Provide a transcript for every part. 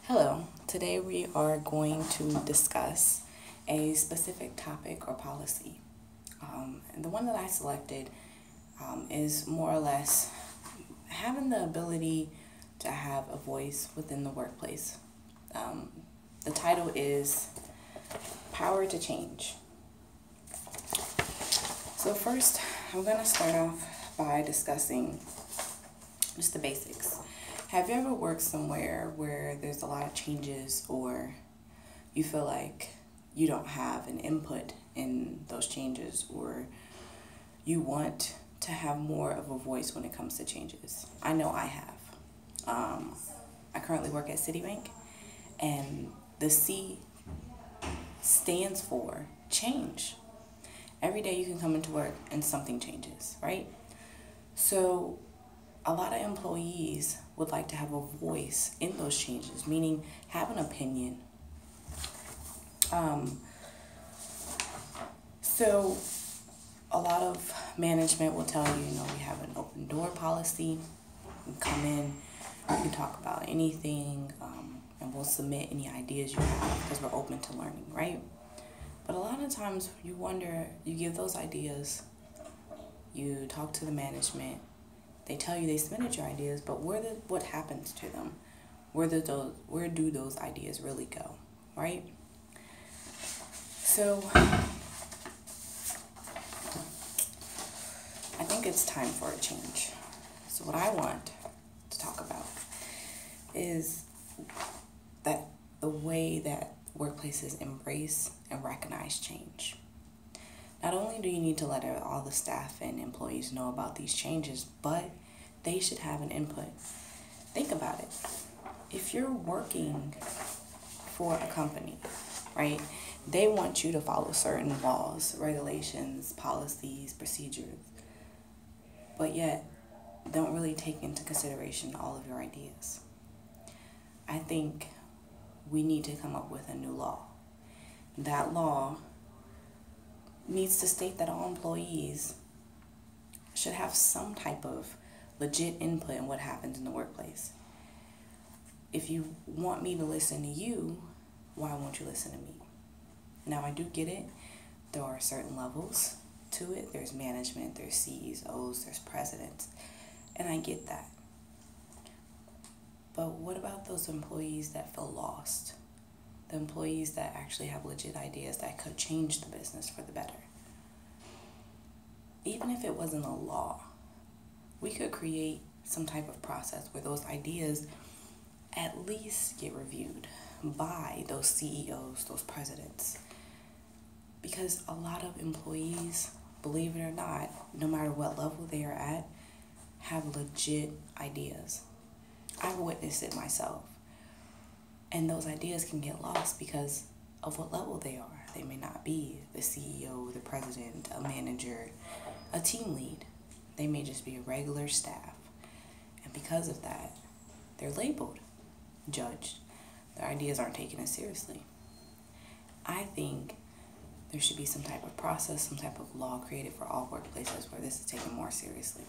Hello, today we are going to discuss a specific topic or policy. And the one that I selected is more or less having the ability to have a voice within the workplace. The title is Power to Change. So first, I'm going to start off by discussing just the basics. Have you ever worked somewhere where there's a lot of changes, or you feel like you don't have an input in those changes, or you want to have more of a voice when it comes to changes? I know I have. I currently work at Citibank, and the C stands for change. Every day you can come into work and something changes, right? So a lot of employees would like to have a voice in those changes, meaning have an opinion. So a lot of management will tell you, we have an open door policy. You can come in, you can talk about anything, and we'll submit any ideas you have because we're open to learning, right? But a lot of times you wonder, you give those ideas, you talk to the management, they tell you they submitted your ideas, but what happens to them? Where do those ideas really go, right? So I think it's time for a change. So what I want to talk about is that the way that workplaces embrace and recognize change. Not only do you need to let all the staff and employees know about these changes, but they should have an input. Think about it. If you're working for a company, right, they want you to follow certain laws, regulations, policies, procedures, but yet don't really take into consideration all of your ideas. I think we need to come up with a new law. That law needs to state that all employees should have some type of legit input in what happens in the workplace. If you want me to listen to you, why won't you listen to me? Now, I do get it. There are certain levels to it. There's management, there's CEOs, there's presidents, and I get that. But what about those employees that feel lost? The employees that actually have legit ideas that could change the business for the better. Even if it wasn't a law, we could create some type of process where those ideas at least get reviewed by those CEOs, those presidents. Because a lot of employees, believe it or not, no matter what level they are at, have legit ideas. I've witnessed it myself. And those ideas can get lost because of what level they are. They may not be the CEO, the president, a manager, a team lead. They may just be a regular staff. And because of that, they're labeled, judged. Their ideas aren't taken as seriously. I think there should be some type of process, some type of law created for all workplaces where this is taken more seriously.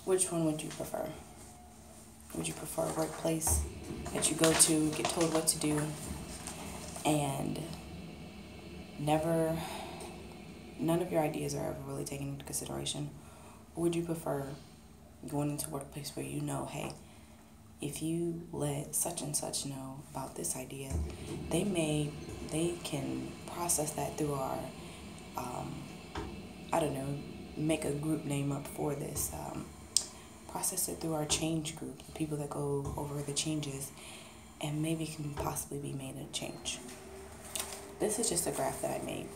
Which one would you prefer? Would you prefer a workplace that you go to, get told what to do, and none of your ideas are ever really taken into consideration? Or would you prefer going into a workplace where you know, hey, if you let such and such know about this idea, they can process that through our, make a group name up for this, process it through our change group, the people that go over the changes, and maybe can possibly be made a change. This is just a graph that I made.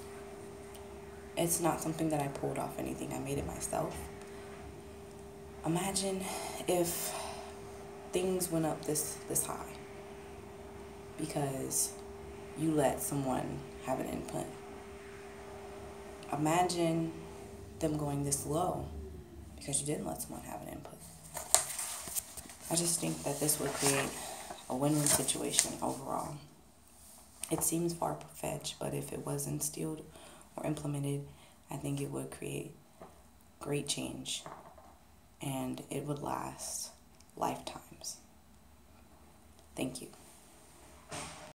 It's not something that I pulled off anything. I made it myself. Imagine if things went up this high because you let someone have an input. Imagine them going this low because you didn't let someone have an input. I just think that this would create a win-win situation overall. It seems far-fetched, but if it was instilled or implemented, I think it would create great change, and it would last lifetimes. Thank you.